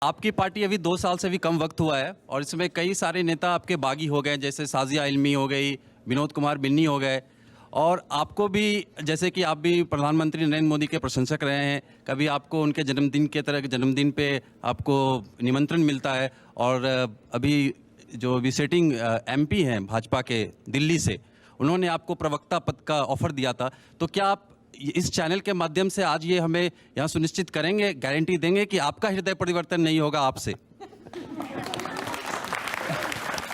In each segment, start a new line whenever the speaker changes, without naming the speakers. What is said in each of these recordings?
आपकी पार्टी अभी 2 साल से भी कम वक्त हुआ है और इसमें कई सारे नेता आपके बागी हो गए, जैसे साजिया इल्मी हो गई, विनोद कुमार बिन्नी हो गए। और आपको भी, जैसे कि आप भी प्रधानमंत्री नरेंद्र मोदी के प्रशंसक रहे हैं, कभी आपको उनके जन्मदिन पे आपको निमंत्रण मिलता है। और अभी जो विजिटिंग एमपी हैं भाजपा के दिल्ली से, उन्होंने आपको प्रवक्ता पद का ऑफर दिया था। तो क्या आप इस चैनल के माध्यम से आज ये हमें यहाँ सुनिश्चित करेंगे, गारंटी देंगे कि आपका हृदय परिवर्तन नहीं होगा आपसे?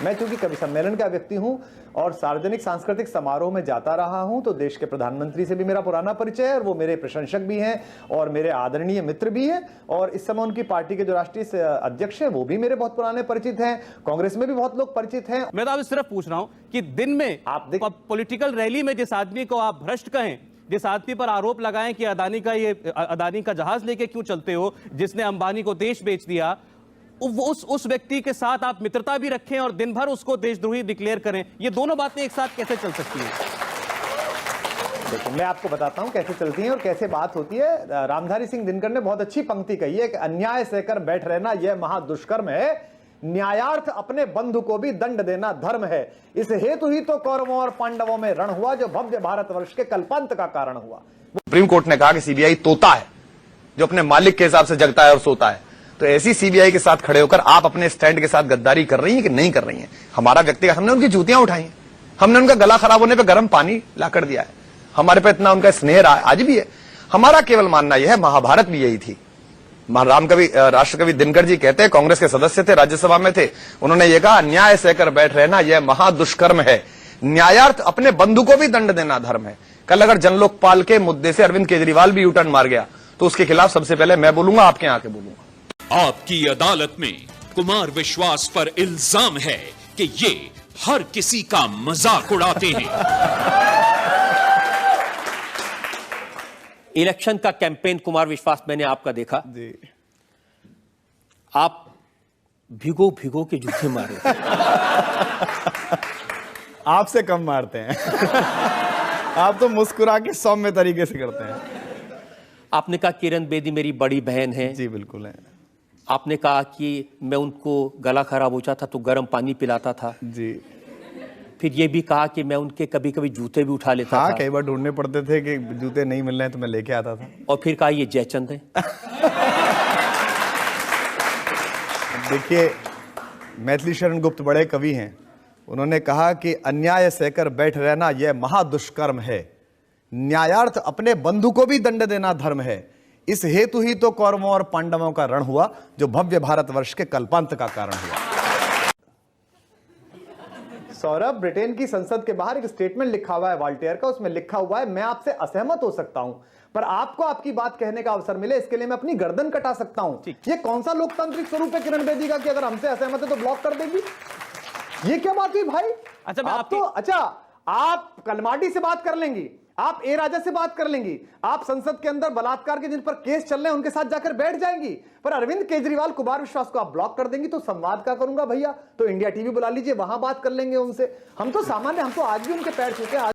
मैं चूंकि कवि सम्मेलन का व्यक्ति हूं और सार्वजनिक सांस्कृतिक समारोह में जाता रहा हूं, तो देश के प्रधानमंत्री से भी मेरा पुराना परिचय है और वो मेरे प्रशंसक भी हैं और मेरे आदरणीय मित्र भी हैं। और इस समय उनकी पार्टी के जो राष्ट्रीय अध्यक्ष हैं वो भी मेरे बहुत पुराने परिचित हैं। कांग्रेस में भी बहुत लोग परिचित हैं।
मैं तो आप सिर्फ पूछ रहा हूं कि दिन में आप पॉलिटिकल रैली में जिस आदमी को आप भ्रष्ट कहें, जिस आदमी पर आरोप लगाएं कि अदानी का जहाज लेके क्यों चलते हो, जिसने अंबानी को देश बेच दिया, उस व्यक्ति के साथ आप मित्रता भी रखें और दिन भर उसको देशद्रोही डिक्लेयर करें, ये दोनों बातें एक साथ कैसे चल सकती हैं?
देखो, मैं आपको बताता हूं कैसे चलती हैं और कैसे बात होती है। रामधारी सिंह दिनकर ने बहुत अच्छी पंक्ति कही है कि अन्याय सहकर बैठ रहना यह महादुष्कर्म है, न्यायार्थ अपने बंधु को भी दंड देना धर्म है। इस हेतु ही तो कौरवों और पांडवों में रण हुआ, जो भव्य भारतवर्ष के कल्पांत का कारण हुआ।
सुप्रीम कोर्ट ने कहा कि सीबीआई तोता है जो अपने मालिक के हिसाब से जगता है और सोता है। तो ऐसी सीबीआई के साथ खड़े होकर आप अपने स्टैंड के साथ गद्दारी कर रही हैं कि नहीं कर रही हैं? हमारा व्यक्तिगत, हमने उनकी जूतियां उठाई हैं, हमने उनका गला खराब होने पर गर्म पानी लाकर दिया है, हमारे पे इतना उनका स्नेह आज भी है। हमारा केवल मानना यह है, महाभारत भी यही थी। राष्ट्रकवि दिनकर जी कहते हैं, कांग्रेस के सदस्य थे, राज्यसभा में थे, उन्होंने ये कहा अन्याय सहकर बैठ रहना यह महादुष्कर्म है, न्यायार्थ अपने बंधु को भी दंड देना धर्म है। कल अगर जनलोकपाल के मुद्दे से अरविंद केजरीवाल भी यूटर्न मार गया तो उसके खिलाफ सबसे पहले मैं बोलूंगा, आपके यहां आके बोलूंगा।
आपकी अदालत में कुमार विश्वास पर इल्जाम है कि ये हर किसी का मजाक उड़ाते हैं।
इलेक्शन का कैंपेन कुमार विश्वास मैंने आपका देखा
जी।
आप भिगो भिगो के जूते मारे।
आपसे कम मारते हैं। आप तो मुस्कुरा के सौम्य तरीके से करते हैं।
आपने कहा किरण बेदी मेरी बड़ी बहन है।
जी बिल्कुल है।
आपने कहा कि मैं उनको गला खराब हो जाता तो गर्म पानी पिलाता था।
जी।
फिर ये भी कहा कि मैं उनके कभी कभी जूते भी उठा लेता था।
कई बार ढूंढने पड़ते थे कि जूते नहीं मिल रहे हैं तो मैं लेके आता था।
और फिर कहा ये जयचंद है।
देखिए, मैथिली शरण गुप्त बड़े कवि हैं, उन्होंने कहा कि अन्याय सहकर बैठ रहना यह महादुष्कर्म है, न्यायार्थ अपने बंधु को भी दंड देना धर्म है। इस हेतु ही तो कौरवों और पांडवों का रण हुआ, जो भव्य भारतवर्ष के कल्पांत का कारण हुआ।
सौरभ, ब्रिटेन की संसद के बाहर एक स्टेटमेंट लिखा हुआ है वाल्टेयर का, उसमें लिखा हुआ है, मैं आपसे असहमत हो सकता हूं पर आपको आपकी बात कहने का अवसर मिले इसके लिए मैं अपनी गर्दन कटा सकता हूं। ये कौन सा लोकतांत्रिक स्वरूप है किरण बेदी का कि अगर हमसे असहमत है तो ब्लॉक कर देगी? ये क्या बात हुई भाई? आप कलमाडी से बात कर लेंगी, आप ए राजा से बात कर लेंगी, आप संसद के अंदर बलात्कार के जिन पर केस चल रहे हैं उनके साथ जाकर बैठ जाएंगी, पर अरविंद केजरीवाल, कुमार विश्वास को आप ब्लॉक कर देंगी। तो संवाद क्या करूंगा भैया? तो इंडिया टीवी बुला लीजिए, वहां बात कर लेंगे उनसे। हम तो सामान्य, हम तो आज भी उनके पैर छूते हैं।